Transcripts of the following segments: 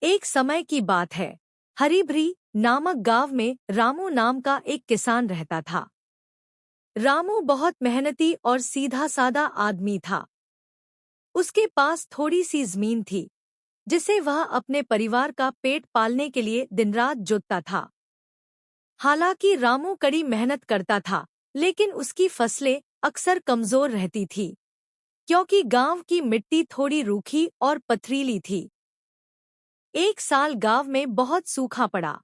एक समय की बात है। हरिभरी नामक गांव में रामू नाम का एक किसान रहता था। रामू बहुत मेहनती और सीधा सादा आदमी था। उसके पास थोड़ी सी जमीन थी, जिसे वह अपने परिवार का पेट पालने के लिए दिन रात जोतता था। हालांकि रामू कड़ी मेहनत करता था, लेकिन उसकी फसलें अक्सर कमजोर रहती थी, क्योंकि गांव की मिट्टी थोड़ी रूखी और पथरीली थी। एक साल गांव में बहुत सूखा पड़ा।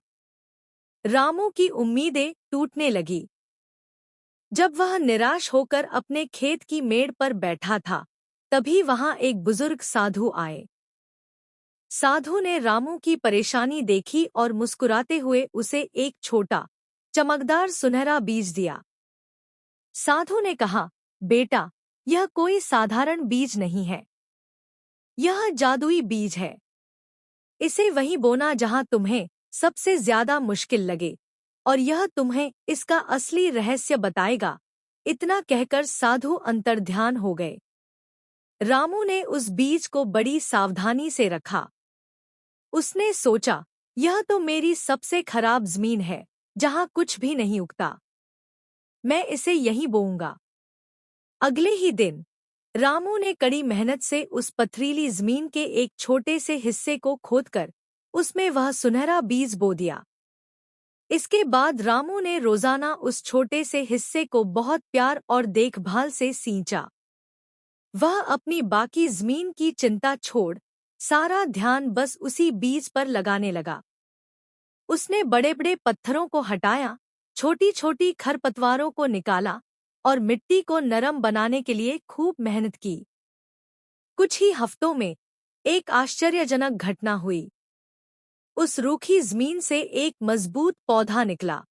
रामू की उम्मीदें टूटने लगी। जब वह निराश होकर अपने खेत की मेड़ पर बैठा था, तभी वहां एक बुजुर्ग साधु आए। साधु ने रामू की परेशानी देखी और मुस्कुराते हुए उसे एक छोटा, चमकदार सुनहरा बीज दिया। साधु ने कहा, बेटा, यह कोई साधारण बीज नहीं है। यह जादुई बीज है। इसे वहीं बोना जहां तुम्हें सबसे ज्यादा मुश्किल लगे, और यह तुम्हें इसका असली रहस्य बताएगा। इतना कहकर साधु अंतर्ध्यान हो गए। रामू ने उस बीज को बड़ी सावधानी से रखा। उसने सोचा, यह तो मेरी सबसे खराब जमीन है, जहां कुछ भी नहीं उगता। मैं इसे यहीं बोऊंगा। अगले ही दिन रामू ने कड़ी मेहनत से उस पथरीली जमीन के एक छोटे से हिस्से को खोदकर उसमें वह सुनहरा बीज बो दिया। इसके बाद रामू ने रोजाना उस छोटे से हिस्से को बहुत प्यार और देखभाल से सींचा। वह अपनी बाकी जमीन की चिंता छोड़ सारा ध्यान बस उसी बीज पर लगाने लगा। उसने बड़े बड़े पत्थरों को हटाया, छोटी छोटी खरपतवारों को निकाला और मिट्टी को नरम बनाने के लिए खूब मेहनत की। कुछ ही हफ्तों में एक आश्चर्यजनक घटना हुई। उस रूखी जमीन से एक मजबूत पौधा निकला।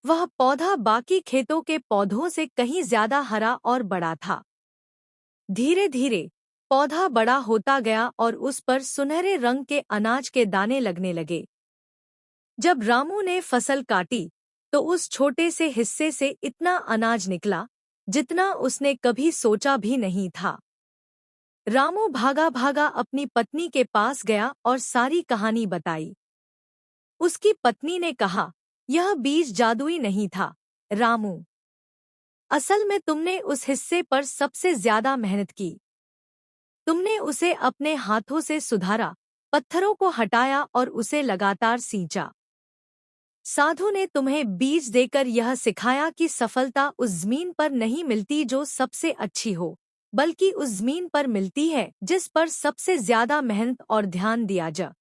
वह पौधा बाकी खेतों के पौधों से कहीं ज्यादा हरा और बड़ा था। धीरे धीरे पौधा बड़ा होता गया और उस पर सुनहरे रंग के अनाज के दाने लगने लगे। जब रामू ने फसल काटी, तो उस छोटे से हिस्से से इतना अनाज निकला जितना उसने कभी सोचा भी नहीं था। रामू भागा भागा अपनी पत्नी के पास गया और सारी कहानी बताई। उसकी पत्नी ने कहा, यह बीज जादुई नहीं था, रामू। असल में तुमने उस हिस्से पर सबसे ज्यादा मेहनत की। तुमने उसे अपने हाथों से सुधारा, पत्थरों को हटाया और उसे लगातार सींचा। साधु ने तुम्हें बीज देकर यह सिखाया कि सफलता उस जमीन पर नहीं मिलती जो सबसे अच्छी हो, बल्कि उस जमीन पर मिलती है जिस पर सबसे ज्यादा मेहनत और ध्यान दिया जा।